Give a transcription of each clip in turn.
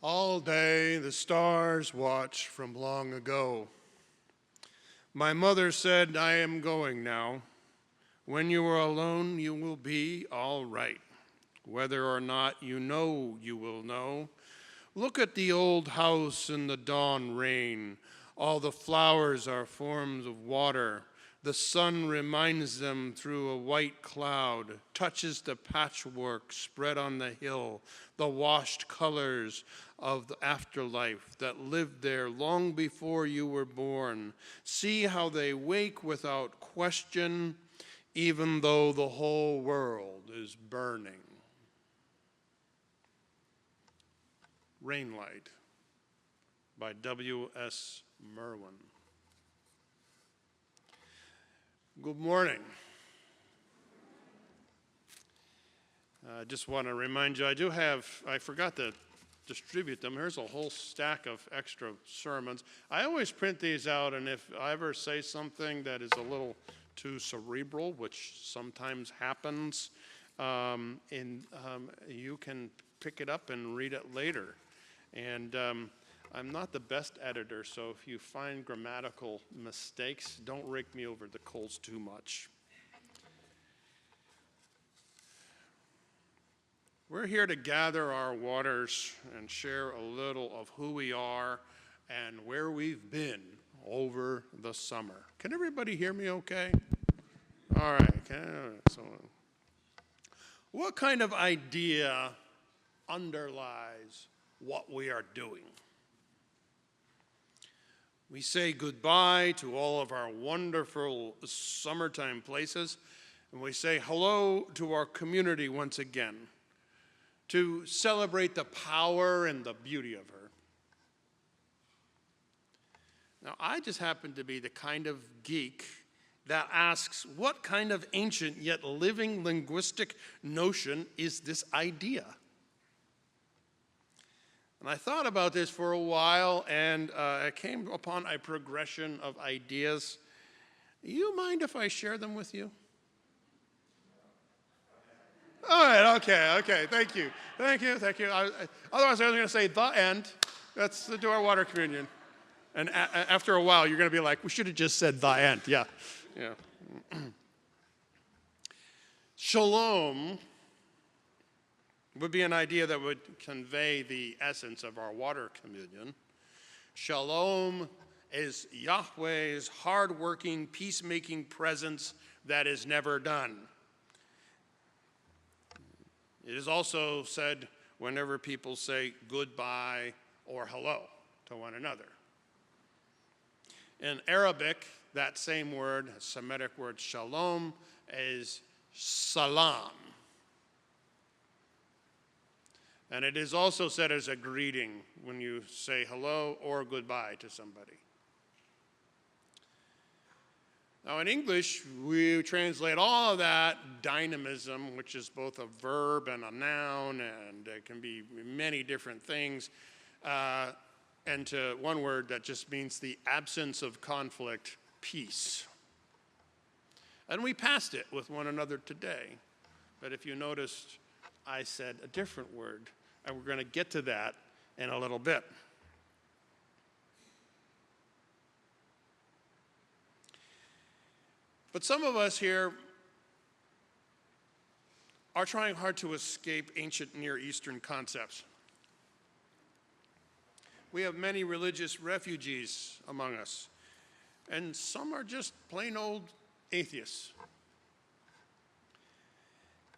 All day the stars watch from long ago. My mother said, I am going now. When you are alone, you will be all right. Whether or not you know, you will know. Look at the old house in the dawn rain. All the flowers are forms of water. The sun reminds them through a white cloud, touches the patchwork spread on the hill, the washed colors of the afterlife that lived there long before you were born. See how they wake without question, even though the whole world is burning. Rainlight by W.S. Merwin. Good morning. I just want to remind you, I forgot to distribute them. Here's a whole stack of extra sermons. I always print these out, and if I ever say something that is a little too cerebral, which sometimes happens, you can pick it up and read it later. And I'm not the best editor, so if you find grammatical mistakes, don't rake me over the coals too much. We're here to gather our waters and share a little of who we are and where we've been over the summer. Can everybody hear me okay? All right. So, what kind of idea underlies what we are doing? We say goodbye to all of our wonderful summertime places, and we say hello to our community once again to celebrate the power and the beauty of her. Now, I just happen to be the kind of geek that asks, what kind of ancient yet living linguistic notion is this idea? And I thought about this for a while, and I came upon a progression of ideas. You mind if I share them with you? All right, okay, thank you. Otherwise, I was going to say the end. That's to our water communion. And after a while, you're going to be like, we should have just said the end. Yeah. Shalom would be an idea that would convey the essence of our water communion. Shalom is Yahweh's hard-working, peacemaking presence that is never done. It is also said whenever people say goodbye or hello to one another. In Arabic, that same word, Semitic word shalom, is salam. And it is also said as a greeting when you say hello or goodbye to somebody. Now in English, we translate all of that dynamism, which is both a verb and a noun, and it can be many different things, into one word that just means the absence of conflict, peace. And we passed it with one another today. But if you noticed, I said a different word, and we're going to get to that in a little bit. But some of us here are trying hard to escape ancient Near Eastern concepts. We have many religious refugees among us, and some are just plain old atheists.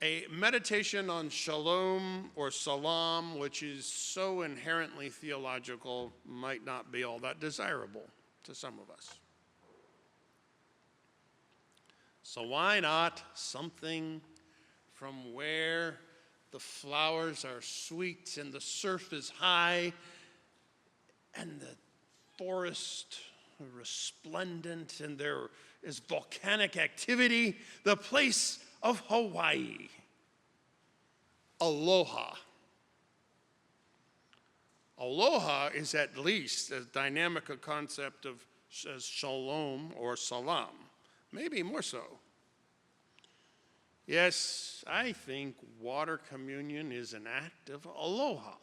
A meditation on shalom or salam, which is so inherently theological, might not be all that desirable to some of us. So why not something from where the flowers are sweet and the surf is high and the forest resplendent and there is volcanic activity, the place of Hawaii. Aloha. Aloha is at least as dynamic a concept of as shalom or salam, maybe more so. Yes, I think water communion is an act of aloha.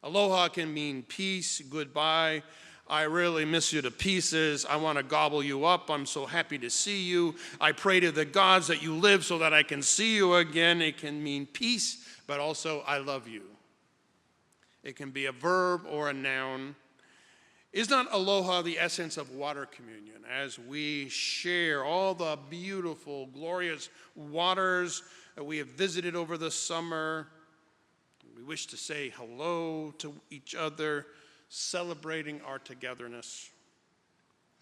Aloha can mean peace, goodbye. I really miss you to pieces. I want to gobble you up. I'm so happy to see you. I pray to the gods that you live so that I can see you again. It can mean peace, but also I love you. It can be a verb or a noun. Is not aloha the essence of water communion as we share all the beautiful, glorious waters that we have visited over the summer? We wish to say hello to each other, celebrating our togetherness.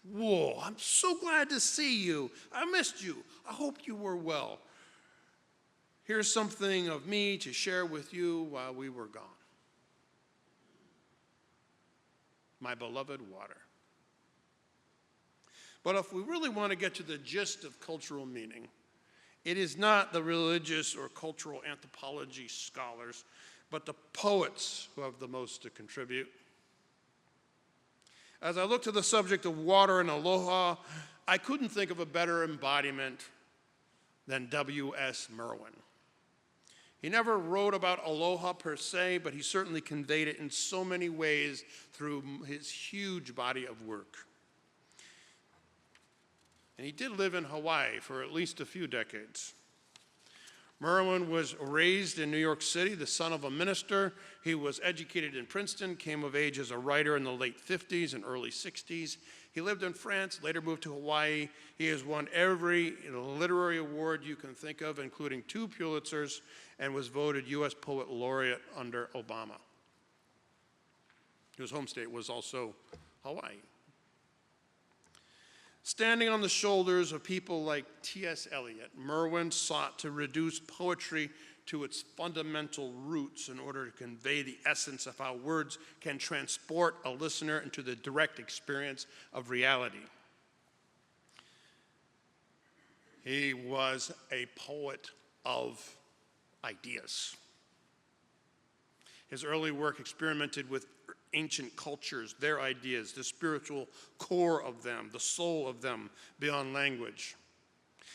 Whoa, I'm so glad to see you. I missed you. I hope you were well. Here's something of me to share with you while we were gone. My beloved water. But if we really want to get to the gist of cultural meaning, it is not the religious or cultural anthropology scholars, but the poets who have the most to contribute. As I look to the subject of water and aloha, I couldn't think of a better embodiment than W.S. Merwin. He never wrote about aloha per se, but he certainly conveyed it in so many ways through his huge body of work. And he did live in Hawaii for at least a few decades. Merwin was raised in New York City, the son of a minister. He was educated in Princeton, came of age as a writer in the late 50s and early 60s. He lived in France, later moved to Hawaii. He has won every literary award you can think of, including 2 Pulitzers, and was voted U.S. Poet Laureate under Obama. His home state was also Hawaii. Standing on the shoulders of people like T.S. Eliot, Merwin sought to reduce poetry to its fundamental roots in order to convey the essence of how words can transport a listener into the direct experience of reality. He was a poet of ideas. His early work experimented with ancient cultures, their ideas, the spiritual core of them, the soul of them beyond language.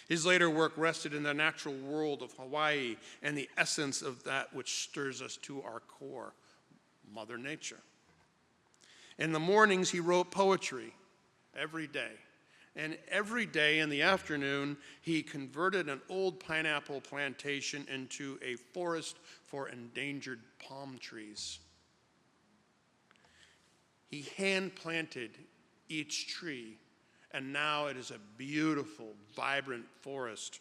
His later work rested in the natural world of Hawaii and the essence of that which stirs us to our core, Mother Nature. In the mornings, he wrote poetry every day. And every day in the afternoon, he converted an old pineapple plantation into a forest for endangered palm trees. He hand-planted each tree, and now it is a beautiful, vibrant forest.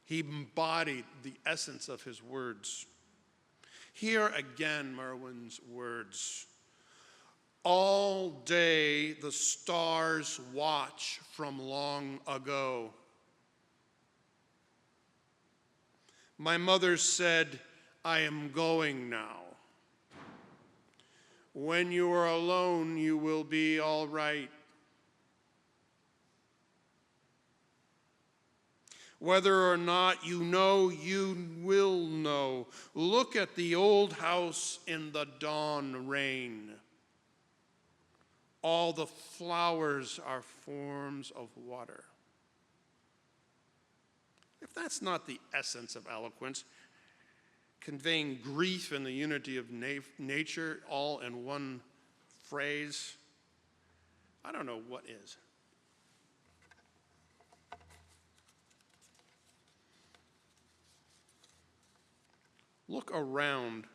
He embodied the essence of his words. Here again, Merwin's words. All day the stars watch from long ago. My mother said, I am going now. When you are alone, you will be all right. Whether or not you know, you will know. Look at the old house in the dawn rain. All the flowers are forms of water. If that's not the essence of eloquence, conveying grief and the unity of nature all in one phrase, I don't know what is. Look around.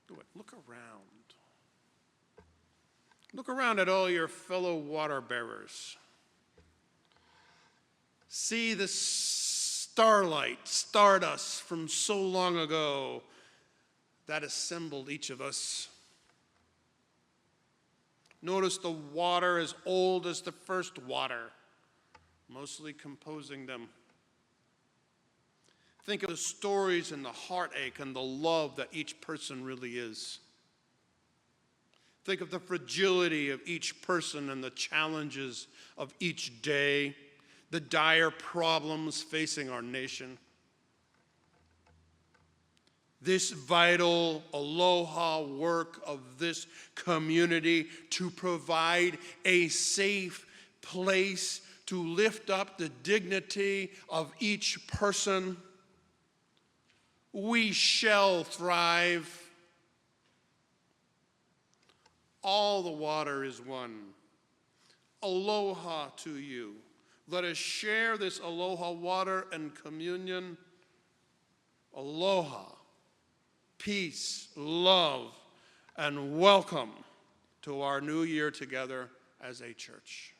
Do it. Look around. Look around at all your fellow water bearers. See the starlight, stardust from so long ago that assembled each of us. Notice the water as old as the first water, mostly composing them. Think of the stories and the heartache and the love that each person really is. Think of the fragility of each person and the challenges of each day, the dire problems facing our nation. This vital aloha work of this community to provide a safe place to lift up the dignity of each person We shall thrive. All the water is one. Aloha to you. Let us share this aloha water and communion. Aloha, peace, love, and welcome to our new year together as a church.